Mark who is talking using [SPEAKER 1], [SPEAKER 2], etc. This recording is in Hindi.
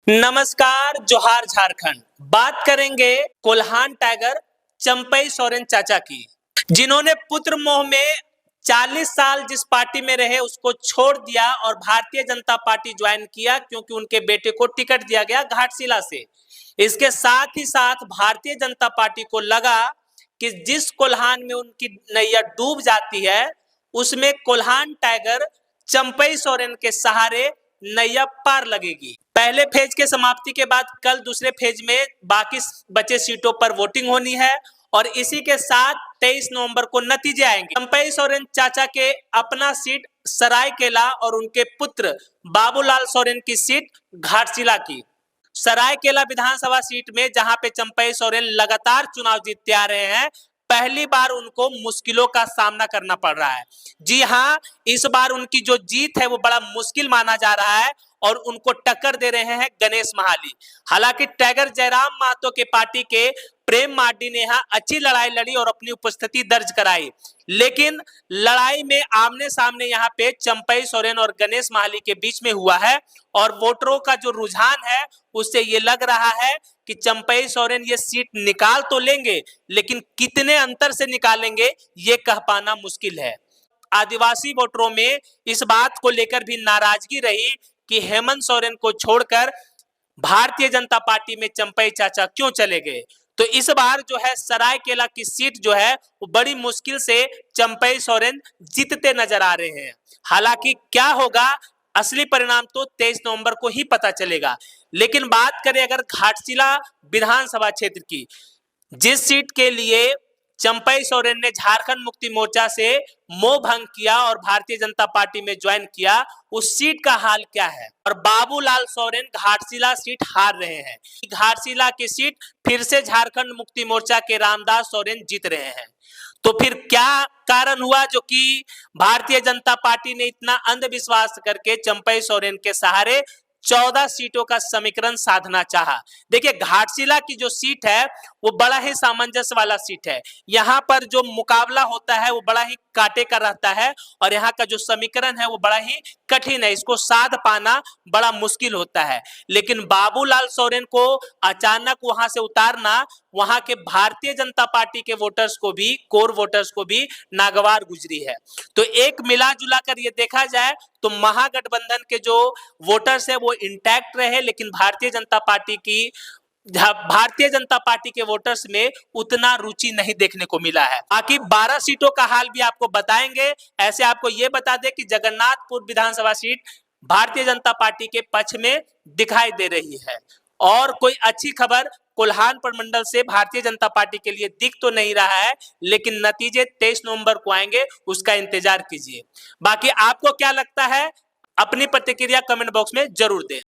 [SPEAKER 1] नमस्कार, जोहार झारखंड। बात करेंगे कोल्हान टाइगर चंपई सोरेन चाचा की, जिन्होंने पुत्र मोह में 40 साल जिस पार्टी में रहे उसको छोड़ दिया और भारतीय जनता पार्टी ज्वाइन किया क्योंकि उनके बेटे को टिकट दिया गया घाटशिला से। इसके साथ ही साथ भारतीय जनता पार्टी को लगा कि जिस कोल्हान में उनकी नैया डूब जाती है उसमें कोल्हान टाइगर चंपई सोरेन के सहारे नैया पार लगेगी। पहले फेज के समाप्ति के बाद कल दूसरे फेज में बाकी बचे सीटों पर वोटिंग होनी है और इसी के साथ 23 नवंबर को नतीजे आएंगे। चंपई सोरेन चाचा के अपना सीट सरायकेला और उनके पुत्र बाबूलाल सोरेन की सीट घाटशिला की। सरायकेला विधानसभा सीट में जहां पे चंपई सोरेन लगातार चुनाव जीतते आ रहे हैं, पहली बार उनको मुश्किलों का सामना करना पड़ रहा है। जी हां, इस बार उनकी जो जीत है वो बड़ा मुश्किल माना जा रहा है और उनको टक्कर दे रहे हैं गणेश महाली। हालांकि टाइगर जयराम महतो के पार्टी के प्रेम मार्डी ने यहाँ अच्छी लड़ाई लड़ी और अपनी उपस्थिति दर्ज कराई, लेकिन लड़ाई में आमने सामने यहाँ पे चंपई सोरेन और गणेश महाली के बीच में हुआ है और वोटरों का जो रुझान है उससे ये लग रहा है कि चंपई सोरेन ये सीट निकाल तो लेंगे, लेकिन कितने अंतर से निकालेंगे ये कह पाना मुश्किल है। आदिवासी वोटरों में इस बात को लेकर भी नाराजगी रही कि हेमंत सोरेन को छोड़कर भारतीय जनता पार्टी में चंपई चाचा क्यों चले गए। तो इस बार जो है सरायकेला की सीट जो है वो बड़ी मुश्किल से चंपई सोरेन जीतते नजर आ रहे हैं। हालांकि क्या होगा असली परिणाम तो 23 नवंबर को ही पता चलेगा। लेकिन बात करें अगर घाटशिला विधानसभा क्षेत्र की, जिस सीट के लिए चंपई सोरेन ने झारखंड मुक्ति मोर्चा से मोह भंग किया और भारतीय जनता पार्टी में ज्वाइन किया, उस सीट का हाल क्या है। और बाबूलाल सोरेन घाटशिला सीट हार रहे हैं। घाटशिला की सीट फिर से झारखंड मुक्ति मोर्चा के रामदास सोरेन जीत रहे हैं। तो फिर क्या कारण हुआ जो कि भारतीय जनता पार्टी ने इतना अंधविश्वास करके चंपई सोरेन के सहारे 14 सीटों का समीकरण साधना चाहा। देखिए, घाटशिला की जो सीट है वो बड़ा ही सामंजस्य वाला सीट है। यहाँ पर जो मुकाबला होता है वो बड़ा ही कांटे का रहता है और यहाँ का जो समीकरण है वो बड़ा ही कठिन है, इसको साध पाना बड़ा मुश्किल होता है। लेकिन बाबूलाल सोरेन को अचानक वहां से उतारना वहां के भारतीय जनता पार्टी के वोटर्स को भी, कोर वोटर्स को भी नागवार गुजरी है। तो एक मिला जुला कर ये देखा जाए तो महागठबंधन के जो वोटर्स है वो इंटैक्ट रहे, लेकिन भारतीय जनता पार्टी के वोटर्स में उतना रुचि नहीं देखने को मिला है। बाकी 12 सीटों का हाल भी आपको बताएंगे। ऐसे आपको ये बता दें कि जगन्नाथपुर विधानसभा सीट भारतीय जनता पार्टी के पक्ष में दिखाई दे रही है और कोई अच्छी खबर कोल्हान प्रमंडल से भारतीय जनता पार्टी के लिए दिख तो नहीं रहा है, लेकिन नतीजे 23 नवंबर को आएंगे, उसका इंतजार कीजिए। बाकी आपको क्या लगता है अपनी प्रतिक्रिया कमेंट बॉक्स में जरूर दें।